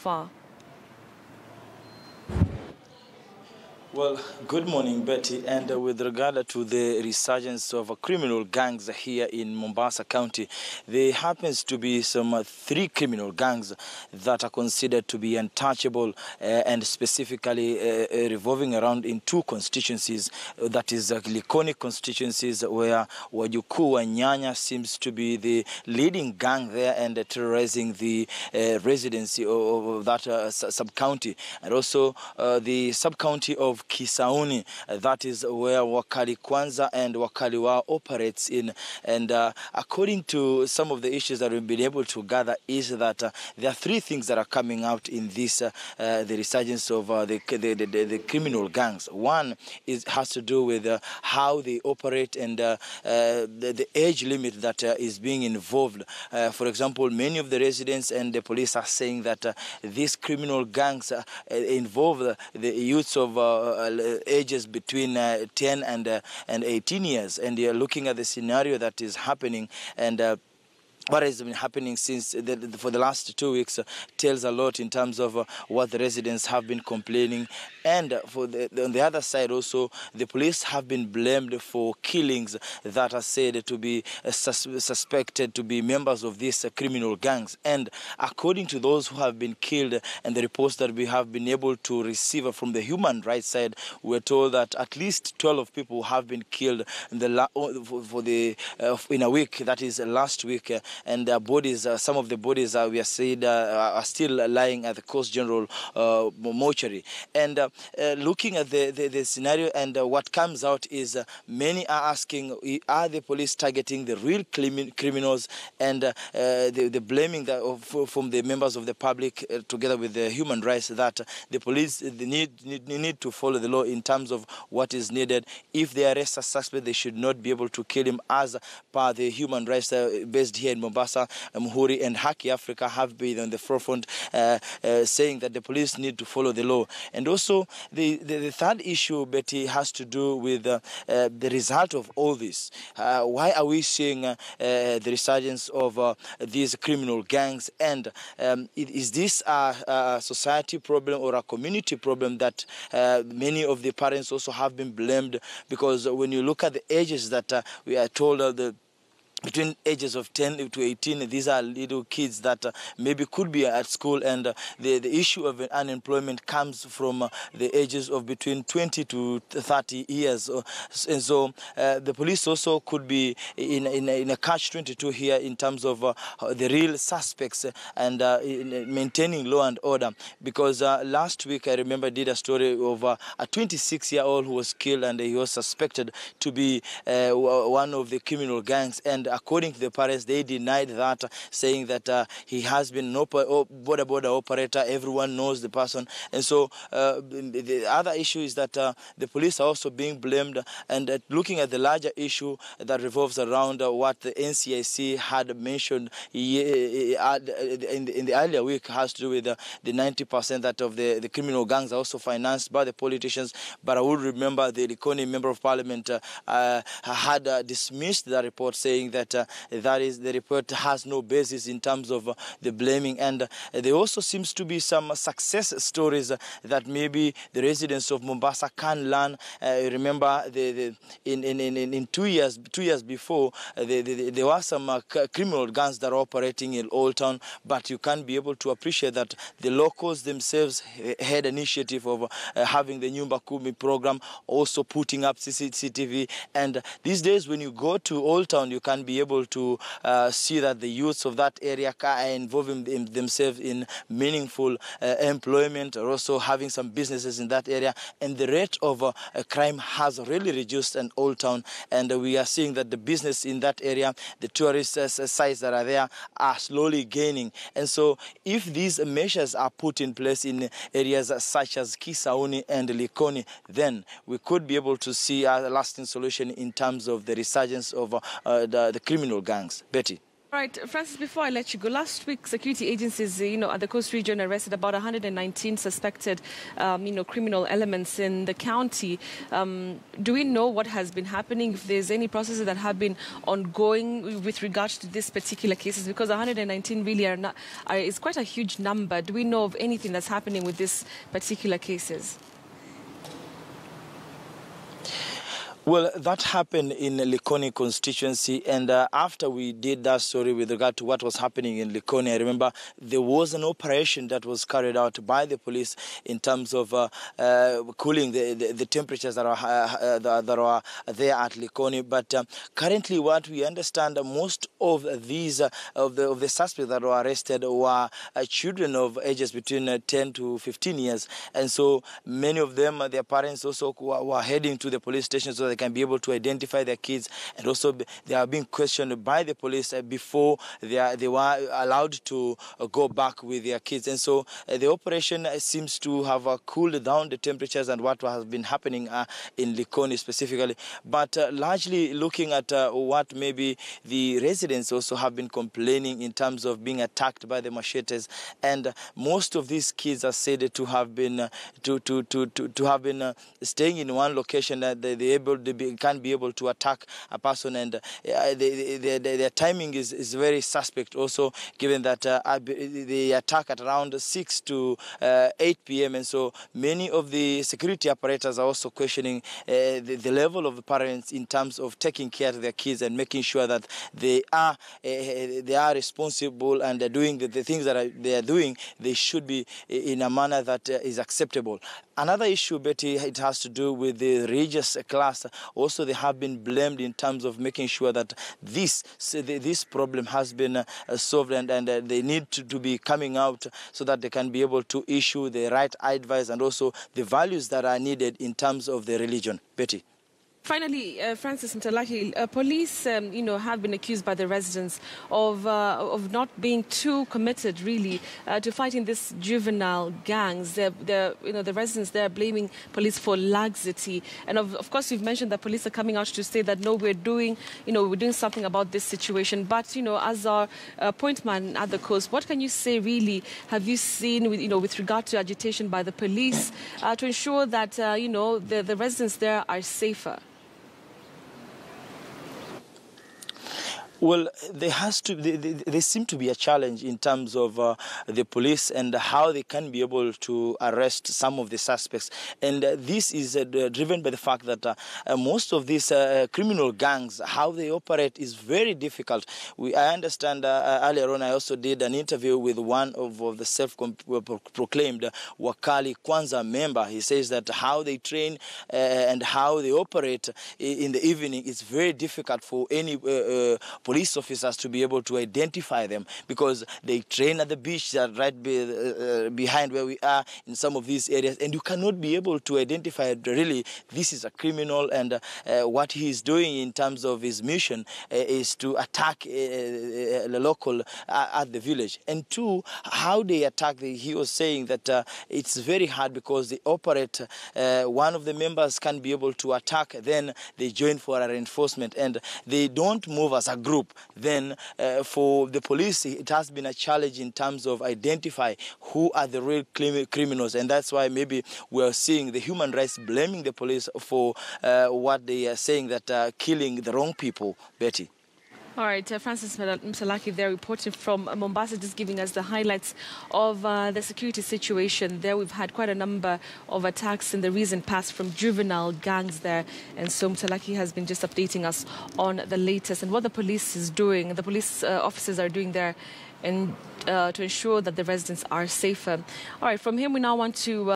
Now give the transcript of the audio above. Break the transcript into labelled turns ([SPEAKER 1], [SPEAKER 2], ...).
[SPEAKER 1] far?
[SPEAKER 2] Well, good morning, Betty. And with regard to the resurgence of criminal gangs here in Mombasa County, there happens to be some 3 criminal gangs that are considered to be untouchable and specifically revolving around in 2 constituencies. That is Likoni constituencies, where Wajukuu Wanyanya seems to be the leading gang there and terrorizing the residency of that sub-county, and also the sub-county of Kisauni, that is where Wakali Kwanza and Wakaliwa operates in. And according to some of the issues that we've been able to gather, is that there are 3 things that are coming out in this the resurgence of the criminal gangs. One has to do with how they operate and the age limit that is being involved. For example, many of the residents and the police are saying that these criminal gangs involve the youths of ages between 10 and 18 years, and you're looking at the scenario that is happening, and what has been happening since for the last 2 weeks tells a lot in terms of what the residents have been complaining. And on the other side also, the police have been blamed for killings that are said to be suspected to be members of these criminal gangs. And according to those who have been killed and the reports that we have been able to receive from the human rights side, we're told that at least 12 people have been killed in in a week, that is last week. And their bodies, some of the bodies we are said are still lying at the Coast General mortuary. And looking at the scenario and what comes out is many are asking, are the police targeting the real criminals? And the blaming from the members of the public together with the human rights that the police need to follow the law in terms of what is needed. If they arrest a suspect, they should not be able to kill him, as per the human rights based here in Mombasa. Muhuri and Haki Africa have been on the forefront saying that the police need to follow the law. And also the third issue, Betty, has to do with the result of all this. Why are we seeing the resurgence of these criminal gangs? And is this a society problem or a community problem that many of the parents also have been blamed? Because when you look at the ages that we are told between ages of 10 to 18, these are little kids that maybe could be at school, and the issue of unemployment comes from the ages of between 20 to 30 years. And so the police also could be in a catch-22 here in terms of the real suspects and in maintaining law and order. Because last week, I remember, I did a story of a 26-year-old who was killed, and he was suspected to be one of the criminal gangs. And according to the parents, they denied that, saying that he has been an border operator. Everyone knows the person. And so the other issue is that the police are also being blamed. And looking at the larger issue that revolves around what the NCIC had mentioned in the earlier week, has to do with the 90% that of the criminal gangs are also financed by the politicians. But I would remember the Likoni Member of Parliament had dismissed the report, saying that the report has no basis in terms of the blaming. And there also seems to be some success stories that maybe the residents of Mombasa can learn. Remember, in 2 years before, there were some criminal gangs that are operating in Old Town, but you can't be able to appreciate that the locals themselves had initiative of having the Nyumba Kumi program, also putting up CCTV. And these days, when you go to Old Town, you can be able to see that the youths of that area are involving themselves in meaningful employment, or also having some businesses in that area. And the rate of crime has really reduced in Old Town. And we are seeing that the business in that area, the tourist sites that are there, are slowly gaining. And so if these measures are put in place in areas such as Kisauni and Likoni, then we could be able to see a lasting solution in terms of the resurgence of the criminal gangs. Betty.
[SPEAKER 1] Right, Francis, before I let you go, last week security agencies, at the Coast Region arrested about 119 suspected, criminal elements in the county. Do we know what has been happening, if there's any processes that have been ongoing with regards to these particular cases? Because 119 really is quite a huge number. Do we know of anything that's happening with these particular cases?
[SPEAKER 2] Well, that happened in Likoni constituency, and after we did that story with regard to what was happening in Likoni, I remember there was an operation that was carried out by the police in terms of cooling the temperatures that are there at Likoni. But currently, what we understand, most of these of the suspects that were arrested were children of ages between 10 to 15 years, and so many of them, their parents also were heading to the police station so they can be able to identify their kids, and also they are being questioned by the police before they were allowed to go back with their kids. And so the operation seems to have cooled down the temperatures and what has been happening in Likoni specifically. But largely looking at what maybe the residents also have been complaining in terms of being attacked by the machetes, and most of these kids are said to have been staying in one location that they can't be able to attack a person, and their timing is very suspect also, given that they attack at around 6 to 8 p.m. and so many of the security operators are also questioning the level of the parents in terms of taking care of their kids and making sure that they are responsible and they're doing the things that they are doing. They should be in a manner that is acceptable. Another issue, Betty, it has to do with the religious class. Also, they have been blamed in terms of making sure that this problem has been solved, and they need to be coming out so that they can be able to issue the right advice and also the values that are needed in terms of the religion. Betty.
[SPEAKER 1] Finally, Francis Mtalaki, police, have been accused by the residents of not being too committed, really, to fighting these juvenile gangs. The residents there are blaming police for laxity, and of course, you've mentioned that police are coming out to say that no, we're doing something about this situation. But as our point man at the coast, what can you say really? Have you seen with regard to agitation by the police to ensure that the residents there are safer?
[SPEAKER 2] Well, there seem to be a challenge in terms of the police and how they can be able to arrest some of the suspects. And this is driven by the fact that most of these criminal gangs, how they operate is very difficult. I understand earlier on I also did an interview with one of the self-proclaimed Wakali Kwanza member. He says that how they train and how they operate in the evening is very difficult for any police officers to be able to identify them, because they train at the beach that right behind where we are in some of these areas, and you cannot be able to identify really this is a criminal, and what he is doing in terms of his mission is to attack the local at the village. And two, how they attack, he was saying that it's very hard because they operate, one of the members can be able to attack, then they join for a reinforcement, and they don't move as a group. Then for the police, it has been a challenge in terms of identify who are the real criminals, and that's why maybe we're seeing the human rights blaming the police for what they are saying, that killing the wrong people. Betty.
[SPEAKER 1] All right, Francis Mtalaki there reporting from Mombasa, just giving us the highlights of the security situation there. We've had quite a number of attacks in the recent past from juvenile gangs there, and so Mtalaki has been just updating us on the latest and what the police is doing, the police officers are doing there, and to ensure that the residents are safer. All right, from here we now want to